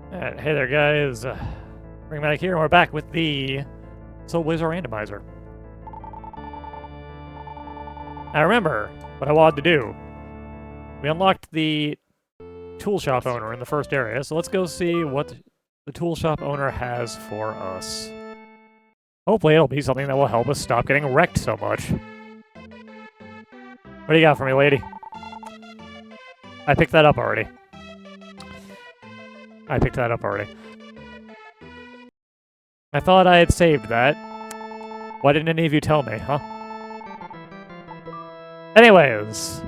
Hey there, guys. Frankomatic here, and we're back with the Soul Blazer Randomizer. Now remember what I wanted to do. We unlocked the tool shop owner in the first area, so let's go see what the tool shop owner has for us. Hopefully it'll be something that will help us stop getting wrecked so much. What do you got for me, lady? I picked that up already. I thought I had saved that. Why didn't any of you tell me, huh? Anyways.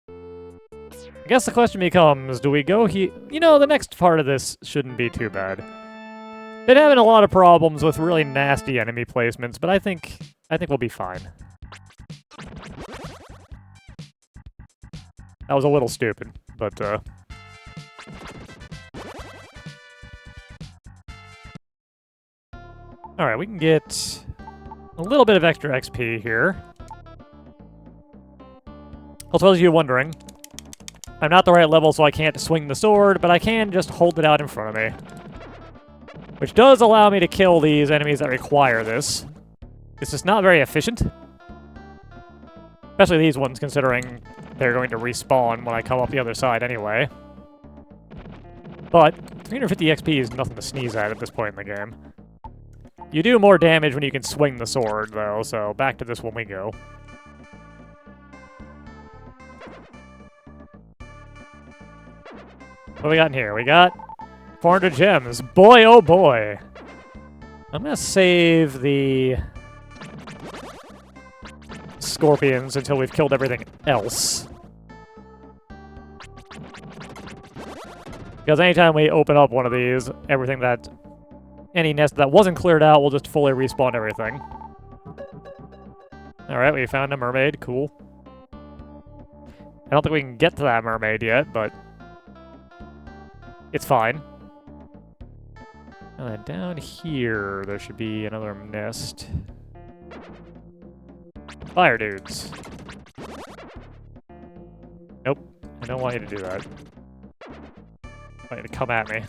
I guess the question becomes, do we go here? You know, the next part of this shouldn't be too bad. Been having a lot of problems with really nasty enemy placements, but I think we'll be fine. That was a little stupid, but alright, we can get a little bit of extra XP here. Also, those of you wondering, I'm not the right level, so I can't swing the sword, but I can just hold it out in front of me. Which does allow me to kill these enemies that require this. It's just not very efficient. Especially these ones, considering they're going to respawn when I come up the other side anyway. But 350 XP is nothing to sneeze at this point in the game. You do more damage when you can swing the sword, though, so back to this when we go. What do we got in here? We got 400 gems. Boy, oh boy. I'm gonna save the scorpions until we've killed everything else. Because anytime we open up one of these, any nest that wasn't cleared out will just fully respawn everything. Alright, we found a mermaid. Cool. I don't think we can get to that mermaid yet, but it's fine. And then down here, there should be another nest. Fire dudes. Nope. I don't want you to do that. I want you to come at me.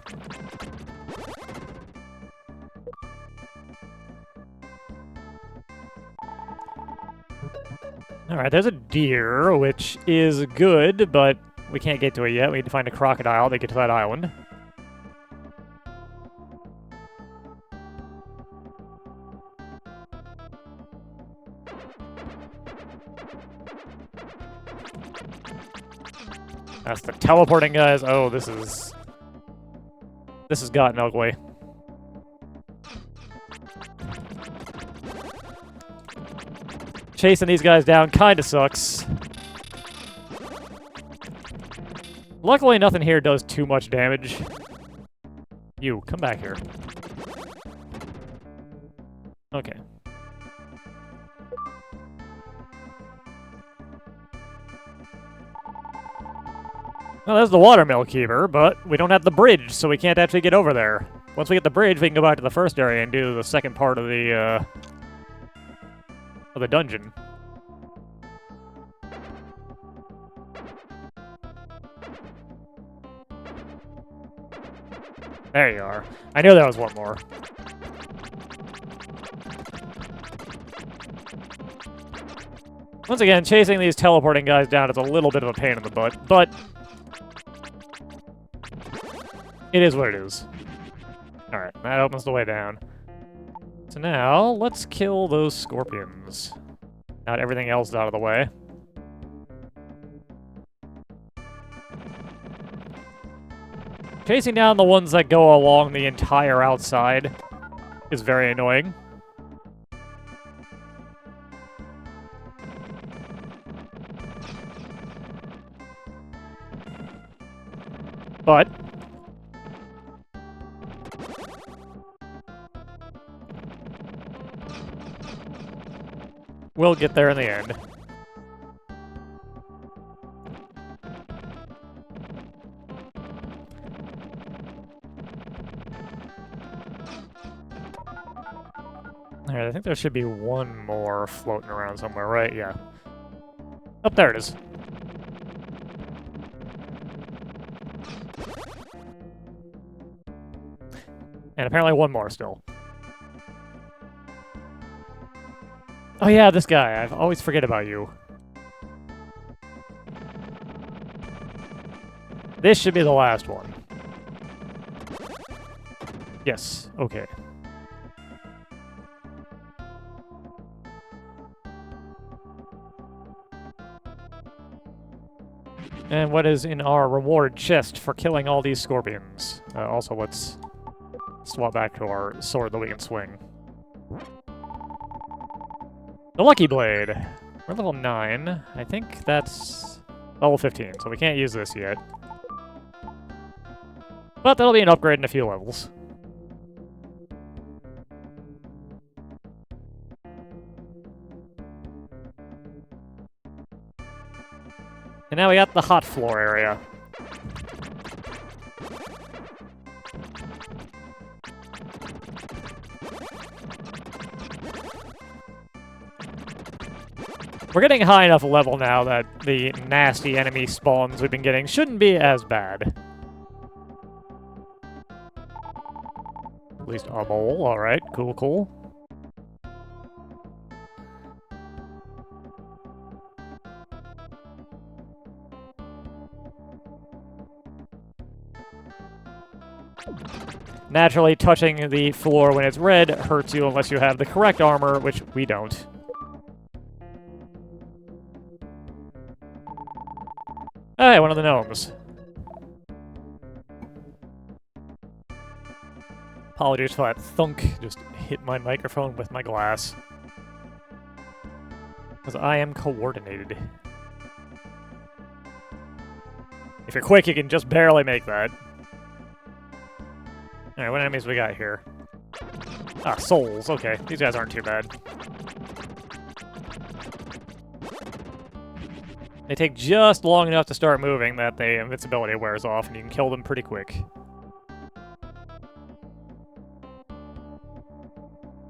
Alright, there's a deer, which is good, but we can't get to it yet. We need to find a crocodile to get to that island. That's the teleporting guys. Oh, this has gotten ugly. Chasing these guys down kinda sucks. Luckily, nothing here does too much damage. You, come back here. Okay. Well, there's the watermill keeper, but we don't have the bridge, so we can't actually get over there. Once we get the bridge, we can go back to the first area and do the second part of the dungeon. There you are. I knew there was one more. Once again, chasing these teleporting guys down is a little bit of a pain in the butt, but it is what it is. Alright, that opens the way down. So now, let's kill those scorpions. Now that everything else is out of the way. Chasing down the ones that go along the entire outside is very annoying. But we'll get there in the end. Alright, I think there should be one more floating around somewhere, right? Yeah. Up there it is. And apparently one more still. Oh yeah, this guy. I always forget about you. This should be the last one. Yes, okay. And what is in our reward chest for killing all these scorpions? Also, let's swap back to our sword that we can swing. The Lucky Blade. We're level 9. I think that's level 15, so we can't use this yet. But that'll be an upgrade in a few levels. And now we got the hot floor area. We're getting high enough level now that the nasty enemy spawns we've been getting shouldn't be as bad. At least a mole, alright, cool, cool. Naturally, touching the floor when it's red hurts you unless you have the correct armor, which we don't. Hey, one of the gnomes. Apologies for that thunk. Just hit my microphone with my glass. Because I am coordinated. If you're quick, you can just barely make that. Alright, what enemies we got here? Ah, souls. Okay, these guys aren't too bad. They take just long enough to start moving that the invincibility wears off, and you can kill them pretty quick.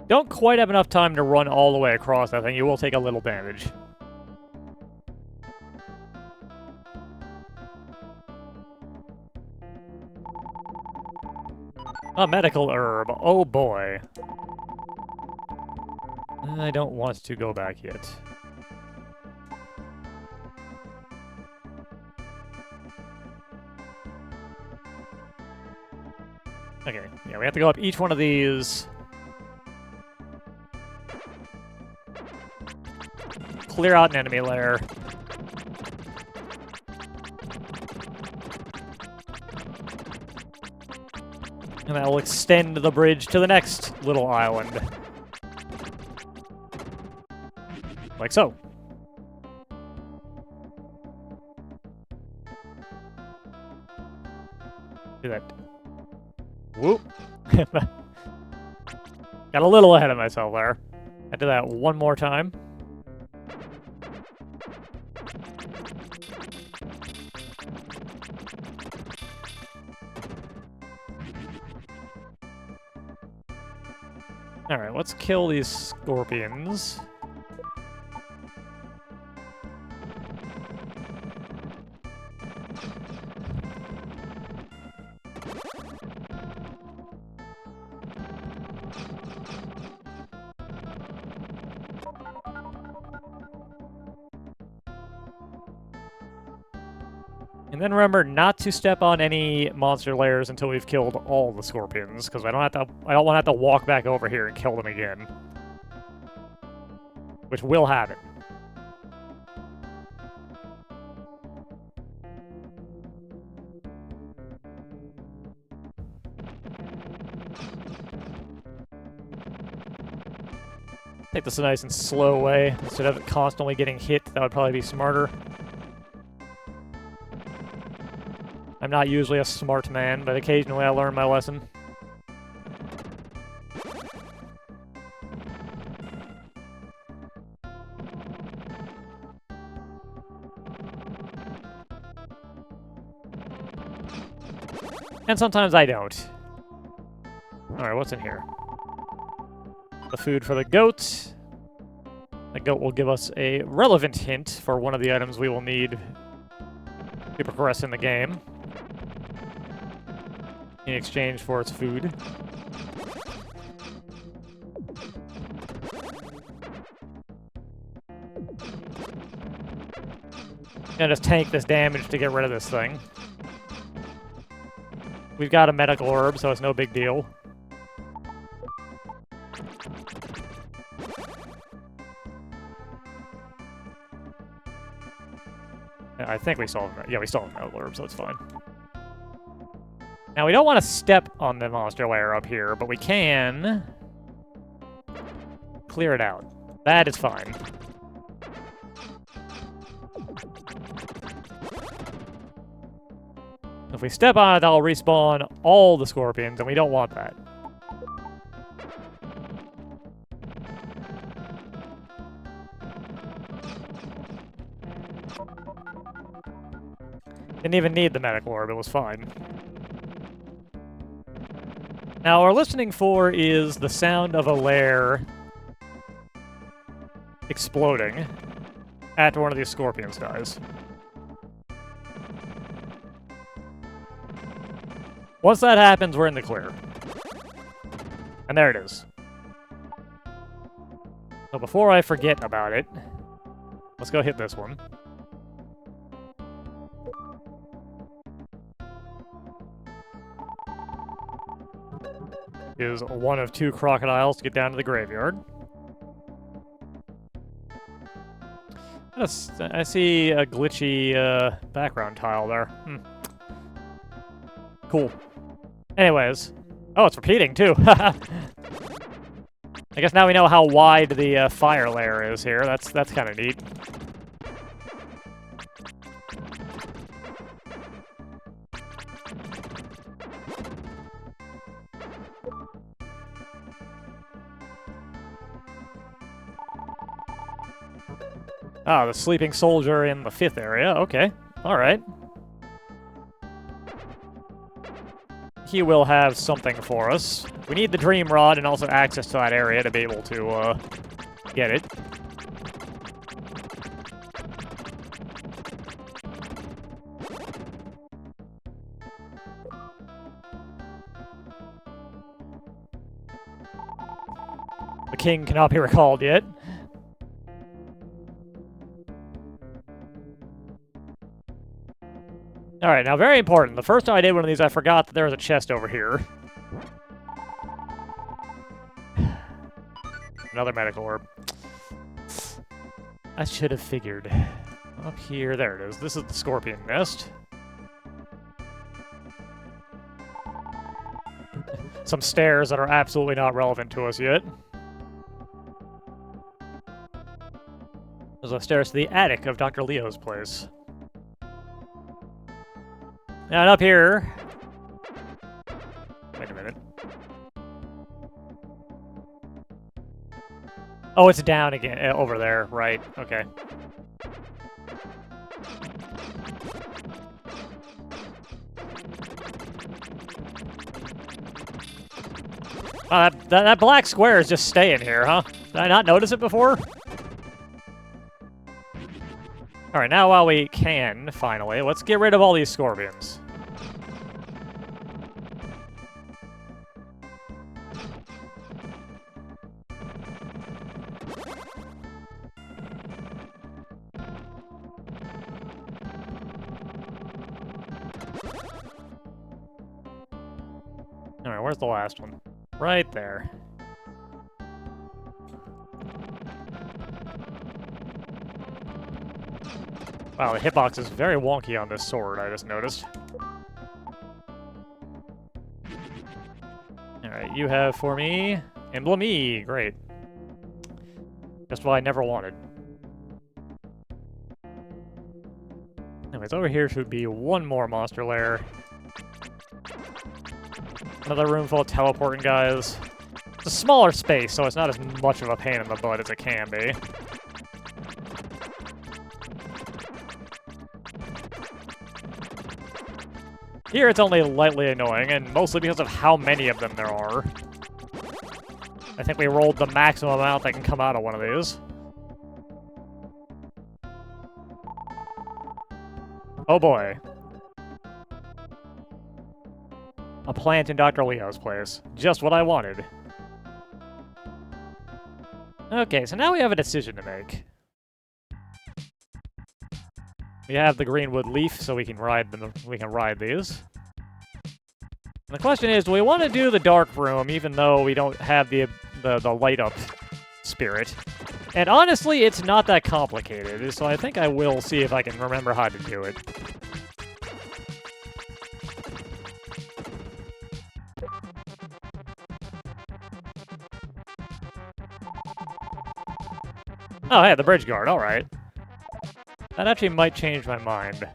Don't quite have enough time to run all the way across that thing. You will take a little damage. A medical herb. Oh boy. I don't want to go back yet. Okay, yeah, we have to go up each one of these. Clear out an enemy lair. And that will extend the bridge to the next little island. Like so. Do that. Whoop. Got a little ahead of myself there. I do that one more time. Alright, let's kill these scorpions. And then remember not to step on any monster lairs until we've killed all the scorpions, because I don't want to have to walk back over here and kill them again. Which will happen. Take this a nice and slow way, instead of constantly getting hit. That would probably be smarter. I'm not usually a smart man, but occasionally I learn my lesson. And sometimes I don't. Alright, what's in here? The food for the goat. The goat will give us a relevant hint for one of the items we will need to progress in the game. In exchange for its food. Gonna just tank this damage to get rid of this thing. We've got a medical herb, so it's no big deal. I think we still have, yeah, we still have medical herb, so it's fine. Now, we don't want to step on the monster lair up here, but we can clear it out. That is fine. If we step on it, that'll respawn all the scorpions, and we don't want that. Didn't even need the medical orb, it was fine. Now, what we're listening for is the sound of a lair exploding after one of these scorpions dies. Once that happens, we're in the clear. And there it is. So before I forget about it, let's go hit this one. Is one of 2 crocodiles to get down to the graveyard. I see a glitchy background tile there. Cool. Anyways. Oh, it's repeating, too. I guess now we know how wide the fire layer is here. That's kind of neat. Ah, the sleeping soldier in the 5th area. Okay. Alright. He will have something for us. We need the dream rod and also access to that area to be able to get it. The king cannot be recalled yet. Alright, now very important. The first time I did one of these, I forgot that there was a chest over here. Another medical orb. I should have figured. Up here, there it is. This is the scorpion nest. Some stairs that are absolutely not relevant to us yet. There's the stairs to the attic of Dr. Leo's place. And up here... Wait a minute. Oh, it's down again, over there, right, okay. That black square is just staying here, huh? Did I not notice it before? Alright, now while we can, finally, let's get rid of all these scorpions. Alright, where's the last one? Right there. Wow, the hitbox is very wonky on this sword, I just noticed. Alright, you have for me... Emblem E! Great. Just what I never wanted. Anyways, over here should be one more monster lair. Another room full of teleporting guys. It's a smaller space, so it's not as much of a pain in the butt as it can be. Here it's only lightly annoying, and mostly because of how many of them there are. I think we rolled the maximum amount that can come out of one of these. Oh boy. A plant in Dr. Leo's place. Just what I wanted. Okay, so now we have a decision to make. We have the greenwood leaf, so we can ride them. We can ride these. And the question is, do we want to do the dark room, even though we don't have the light up spirit? And honestly, it's not that complicated, so I think I will see if I can remember how to do it. Oh, hey, the bridge guard, alright. That actually might change my mind.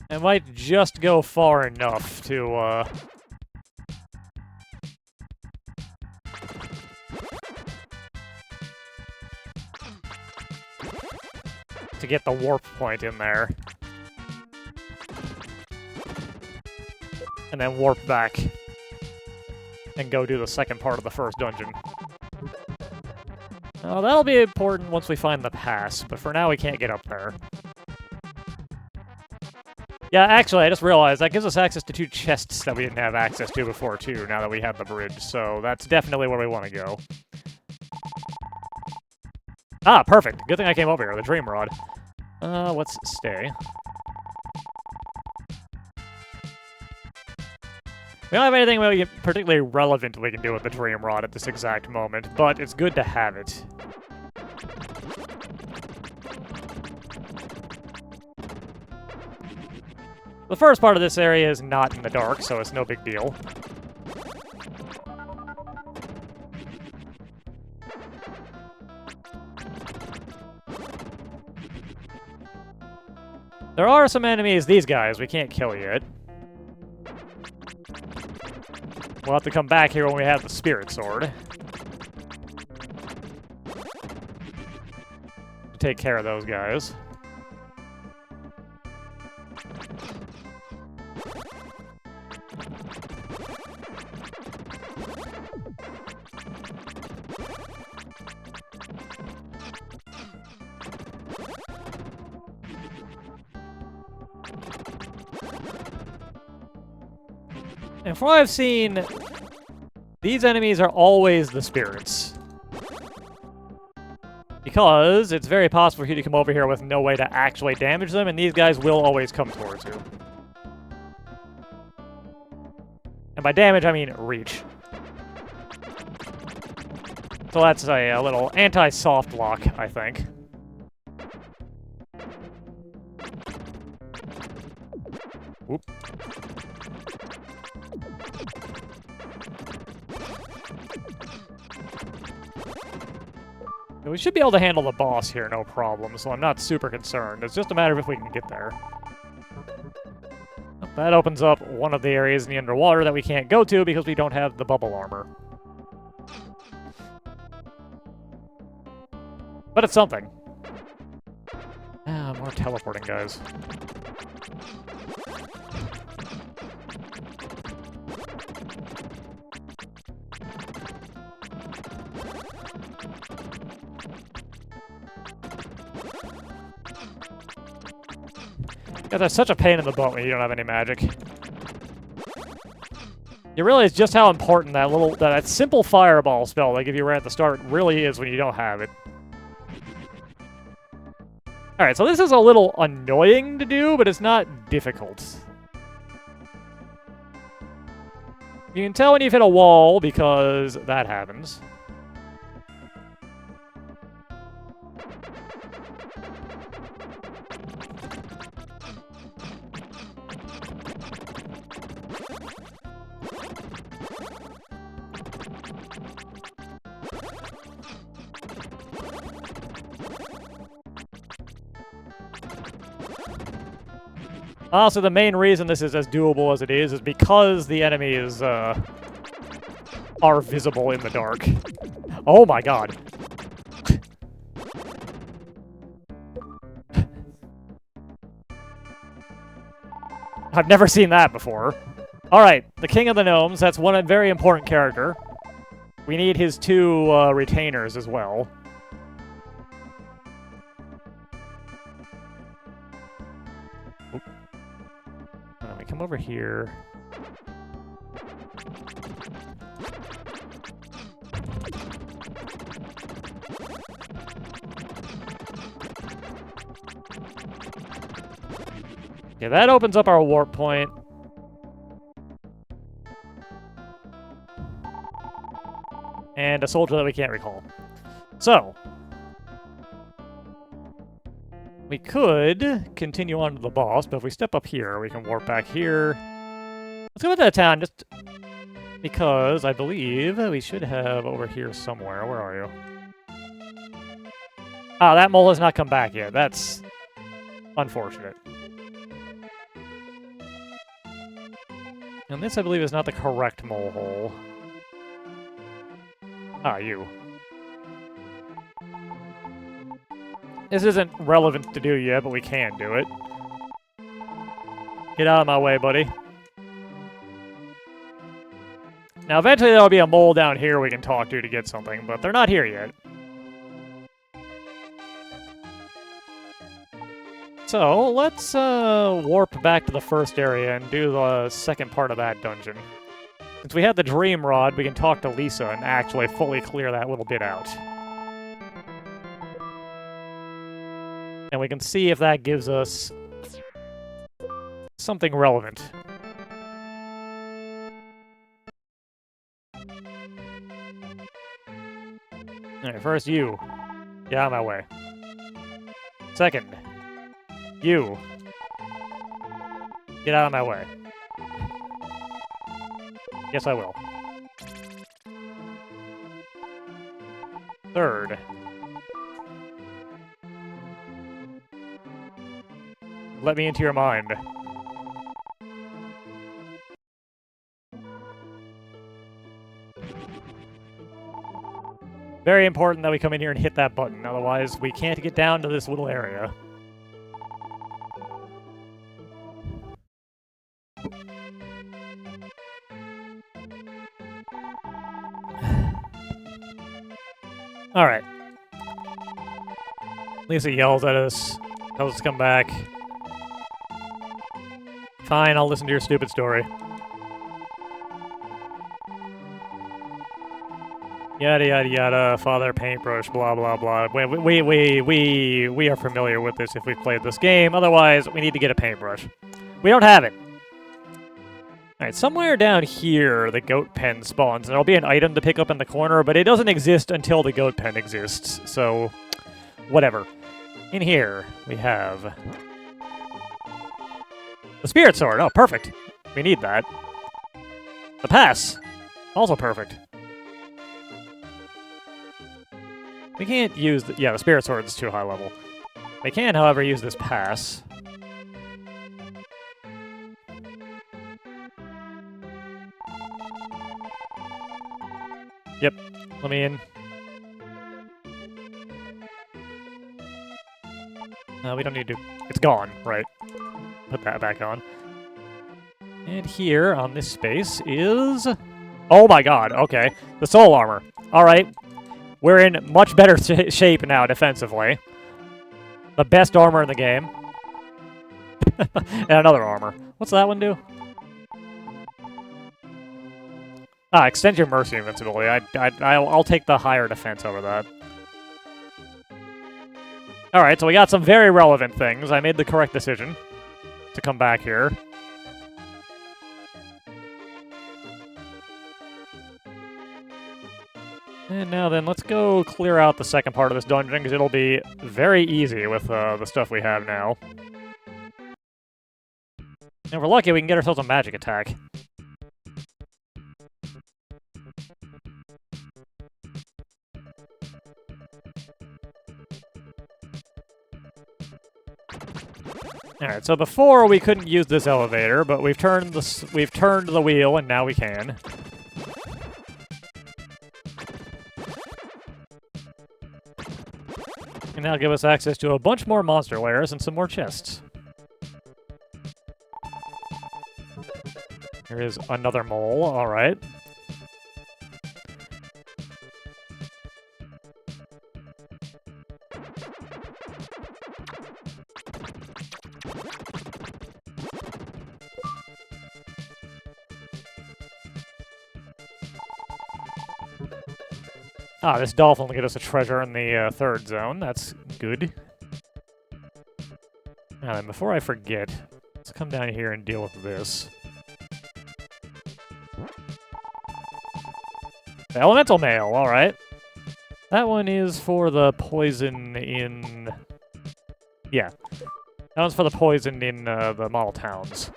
I might just go far enough to get the warp point in there. And then warp back. And go do the second part of the first dungeon. Oh, that'll be important once we find the pass, but for now we can't get up there. Yeah, actually, I just realized that gives us access to 2 chests that we didn't have access to before, too, now that we have the bridge, so that's definitely where we want to go. Ah, perfect. Good thing I came over here, the Dream Rod. Let's stay. We don't have anything really particularly relevant we can do with the Dream Rod at this exact moment, but it's good to have it. The first part of this area is not in the dark, so it's no big deal. There are some enemies, these guys, we can't kill yet. We'll have to come back here when we have the Spirit Sword. Take care of those guys. And from what I've seen, these enemies are always the spirits. Because it's very possible for you to come over here with no way to actually damage them, and these guys will always come towards you. And by damage, I mean reach. So that's a little anti-soft lock, I think. Whoop. We should be able to handle the boss here, no problem, so I'm not super concerned. It's just a matter of if we can get there. That opens up one of the areas in the underwater that we can't go to because we don't have the bubble armor. But it's something. Ah, more teleporting guys. God, that's such a pain in the butt when you don't have any magic. You realize just how important that simple fireball spell they give you right at the start really is when you don't have it. Alright, so this is a little annoying to do, but it's not difficult. You can tell when you've hit a wall because that happens. Also, the main reason this is as doable as it is because the enemies are visible in the dark. Oh my god. I've never seen that before. Alright, the King of the Gnomes, that's one very important character. We need his 2 retainers as well. Come over here. Okay, that opens up our warp point. And a soldier that we can't recall. So, we could continue on to the boss, but if we step up here, we can warp back here. Let's go into the town, just because I believe we should have over here somewhere. Where are you? Ah, that mole has not come back yet. That's unfortunate. And this, I believe, is not the correct mole hole. Ah, you. This isn't relevant to do yet, but we can do it. Get out of my way, buddy. Now, eventually there'll be a mole down here we can talk to get something, but they're not here yet. So, let's warp back to the first area and do the second part of that dungeon. Since we have the Dream Rod, we can talk to Lisa and actually fully clear that little bit out. And we can see if that gives us something relevant. Alright, first you. Get out of my way. Second. You. Get out of my way. Yes, I will. Third. Let me into your mind. Very important that we come in here and hit that button, otherwise we can't get down to this little area. Alright. Lisa yells at us, tells us to come back. Fine, I'll listen to your stupid story. Yada yada yada, father paintbrush, blah blah blah. We are familiar with this if we've played this game. Otherwise, we need to get a paintbrush. We don't have it. Alright, somewhere down here, the goat pen spawns, and there'll be an item to pick up in the corner, but it doesn't exist until the goat pen exists, so whatever. In here, we have the spirit sword. Oh, perfect. We need that. The pass. Also perfect. We can't use the... Yeah, the spirit sword is too high level. We can, however, use this pass. Yep. Let me in. No, we don't need to... It's gone, right? Put that back on. And here, on this space, is... Oh my god, okay. The soul armor. Alright. We're in much better shape now, defensively. The best armor in the game. And another armor. What's that one do? Ah, extend your mercy invincibility. I'll take the higher defense over that. Alright, so we got some very relevant things. I made the correct decision to come back here. And now then, let's go clear out the second part of this dungeon, because it'll be very easy with the stuff we have now. And if we're lucky, we can get ourselves a magic attack. Alright, so before we couldn't use this elevator, but we've turned the wheel, and now we can. And that'll give us access to a bunch more monster layers and some more chests. Here is another mole, alright. Ah, this dolphin will get us a treasure in the third zone. That's good. Now then, before I forget, let's come down here and deal with this. The elemental mail, alright. That one is for the poison in... Yeah. That one's for the poison in the model towns.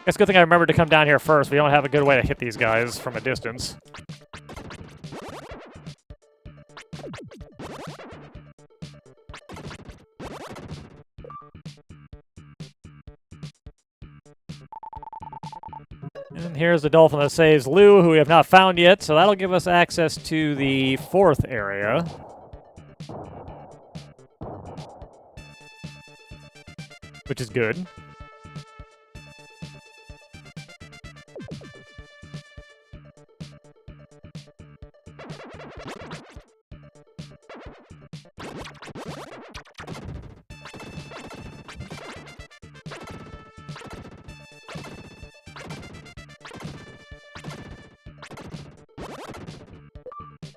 It's a good thing I remembered to come down here first. We don't have a good way to hit these guys from a distance. And here's the dolphin that saves Lou, who we have not found yet, so that'll give us access to the 4th area. Which is good.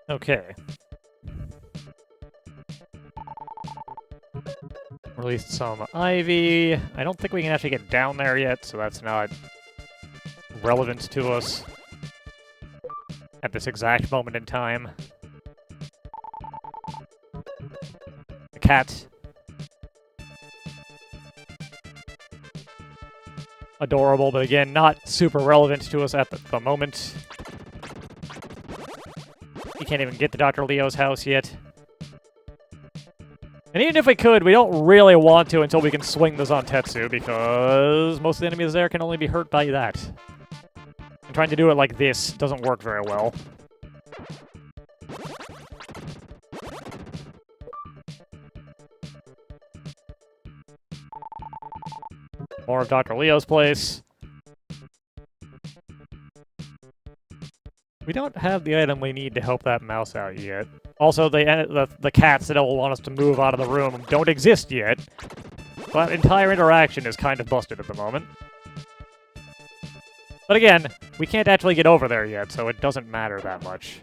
Okay. Released some ivy. I don't think we can actually get down there yet, so that's not relevant to us at this exact moment in time. The cat. Adorable, but again, not super relevant to us at the moment. We can't even get to Dr. Leo's house yet. And even if we could, we don't really want to until we can swing the Zantetsu, because most of the enemies there can only be hurt by that. And trying to do it like this doesn't work very well. More of Dr. Leo's place. We don't have the item we need to help that mouse out yet. Also, the cats that will want us to move out of the room don't exist yet. So that entire interaction is kind of busted at the moment. But again, we can't actually get over there yet, so it doesn't matter that much.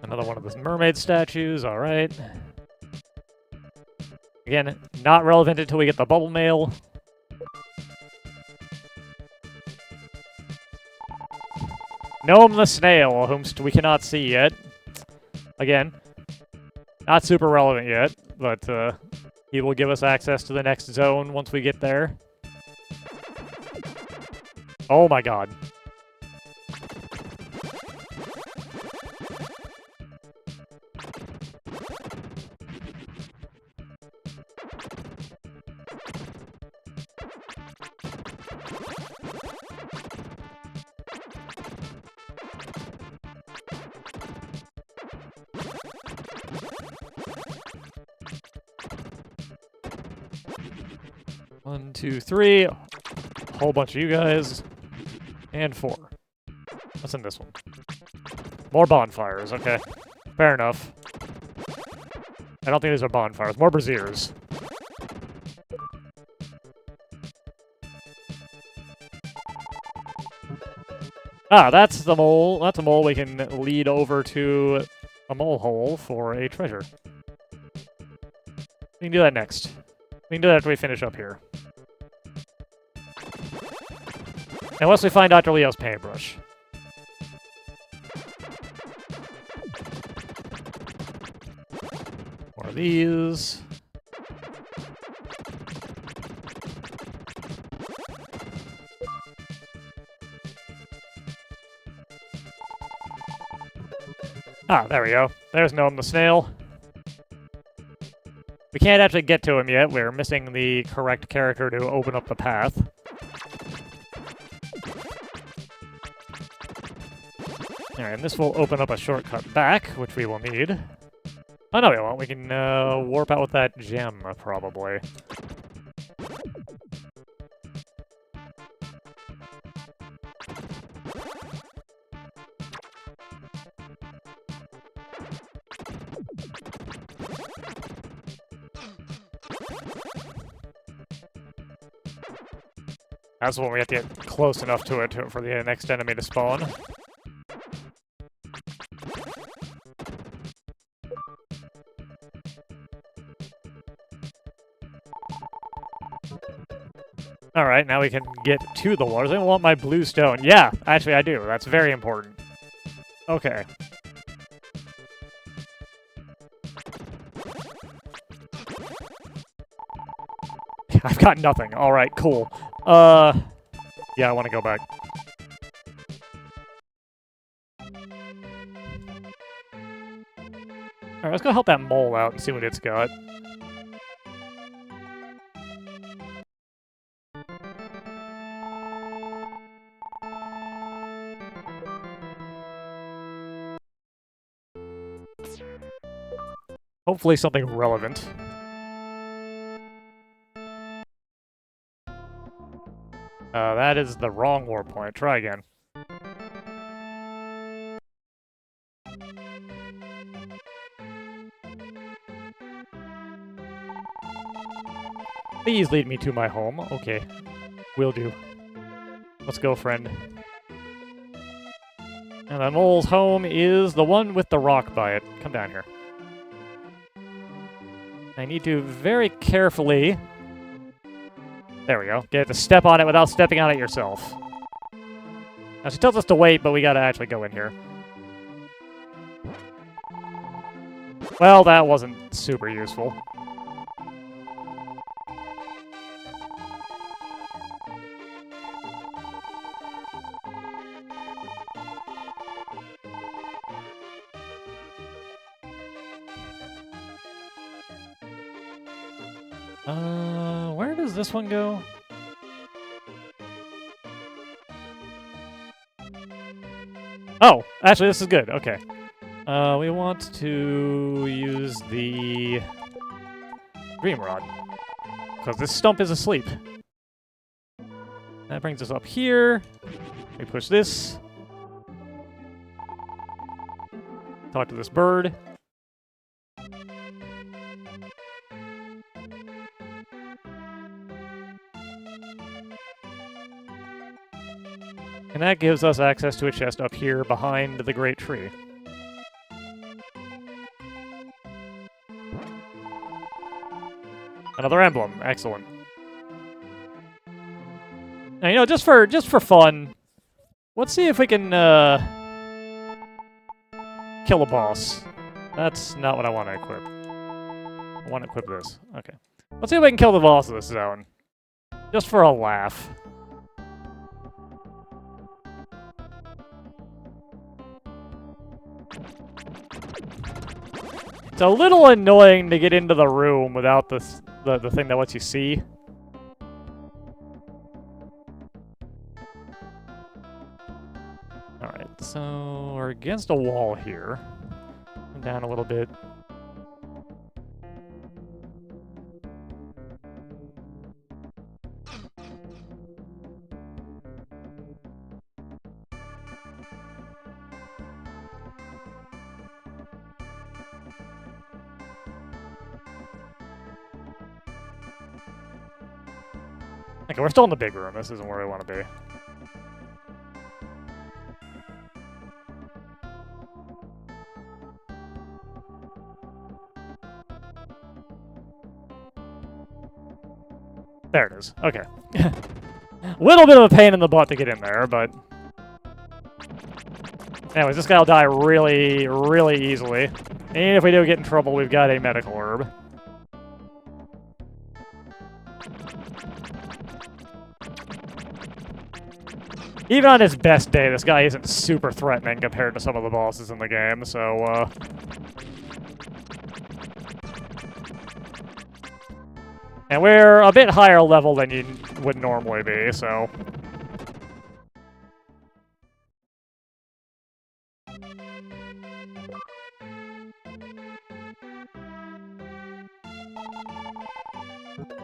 Another one of the mermaid statues, alright. Again, not relevant until we get the bubble mail. Gnome the snail, whom we cannot see yet. Again, not super relevant yet, but he will give us access to the next zone once we get there. Oh my god. One, two, three. A whole bunch of you guys. And 4. What's in this one? More bonfires, okay. Fair enough. I don't think these are bonfires. More braziers. Ah, that's the mole. That's a mole we can lead over to a mole hole for a treasure. We can do that next. We can do that after we finish up here. Unless we find Dr. Leo's paintbrush. More of these. Ah, there we go. There's Gnome the snail. We can't actually get to him yet. We're missing the correct character to open up the path. Alright, and this will open up a shortcut back, which we will need. Oh, no, we won't. We can warp out with that gem, probably. That's when we have to get close enough to it for the next enemy to spawn. Alright, now we can get to the waters. I want my blue stone. Yeah, actually I do. That's very important. Okay. I've got nothing. Alright, cool. Yeah, I want to go back. Alright, let's go help that mole out and see what it's got. Hopefully something relevant. That is the wrong warp point. Try again. Please lead me to my home. Okay. Will do. Let's go, friend. And the mole's home is the one with the rock by it. Come down here. I need to very carefully... There we go. Get to step on it without stepping on it yourself. Now, she tells us to wait, but we gotta actually go in here. Well, that wasn't super useful. Where does this one go? Oh, actually, this is good. Okay. We want to use the Dream Rod, because this stump is asleep. That brings us up here. We push this. Talk to this bird. And that gives us access to a chest up here behind the great tree. Another emblem. Excellent. Now, you know, just for fun, let's see if we can kill a boss. That's not what I want to equip. I want to equip this. Okay. Let's see if we can kill the boss of this zone. Just for a laugh. It's a little annoying to get into the room without the thing that lets you see. Alright, so we're against a wall here. Come down a little bit. Okay, we're still in the big room. This isn't where we want to be. There it is. Okay. Little bit of a pain in the butt to get in there, but... Anyways, this guy will die really, really easily. And if we do get in trouble, we've got a medical herb. Even on his best day, this guy isn't super threatening compared to some of the bosses in the game, so, And we're a bit higher level than you would normally be, so...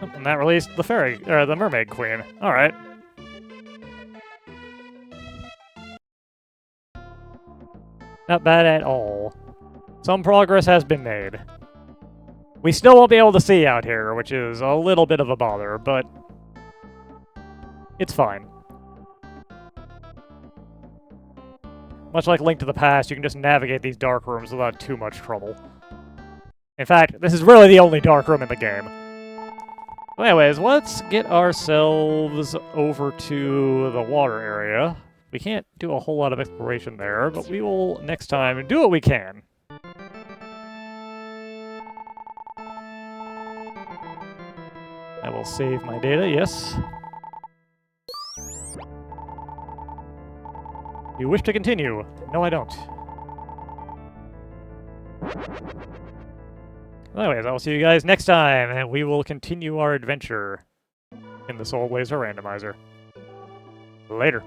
And that released the fairy, or the mermaid queen. Alright. Not bad at all. Some progress has been made. We still won't be able to see out here, which is a little bit of a bother, but... It's fine. Much like Link to the Past, you can just navigate these dark rooms without too much trouble. In fact, this is really the only dark room in the game. Well, anyways, let's get ourselves over to the water area. We can't do a whole lot of exploration there, but we will, next time, do what we can. I will save my data, yes. You wish to continue? No, I don't. Anyways, I will see you guys next time, and we will continue our adventure in the Soul Blazer Randomizer. Later.